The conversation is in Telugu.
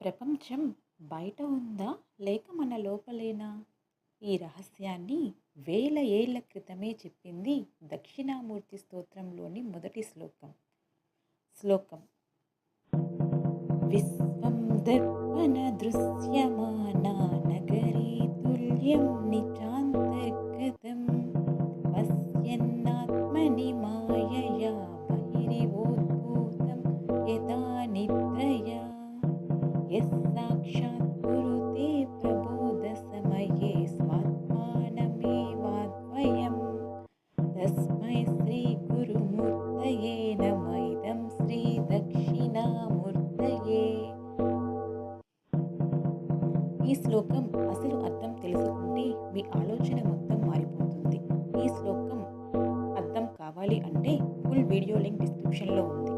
ప్రపంచం బయట ఉందా? లేక మన లోపలేనా? ఈ రహస్యాన్ని వేల ఏళ్ల క్రితమే చెప్పింది దక్షిణామూర్తి స్తోత్రంలోని మొదటి శ్లోకం. విశ్వం దర్పణ దృశ్యమానా నగరీ తుల్యం నిచాంతర్గతం పశ్యన్నాత్మని మాయయా బహిరివోద్భూతం యథా నిద్రయా యస్సాక్షాత్ కురుతే ప్రబోధసమయే స్వాత్మానమేవాద్వయం తస్మై శ్రీ గురుమూర్తయే నమ ఇదం శ్రీ దక్షిణామూర్తయే. ఈ శ్లోకం అసలు అర్థం తెలుసుకుంటే మీ ఆలోచన మొత్తం మారిపోతుంది. ఈ శ్లోకం అర్థం కావాలి అంటే ఫుల్ వీడియో లింక్ డిస్క్రిప్షన్లో ఉంది.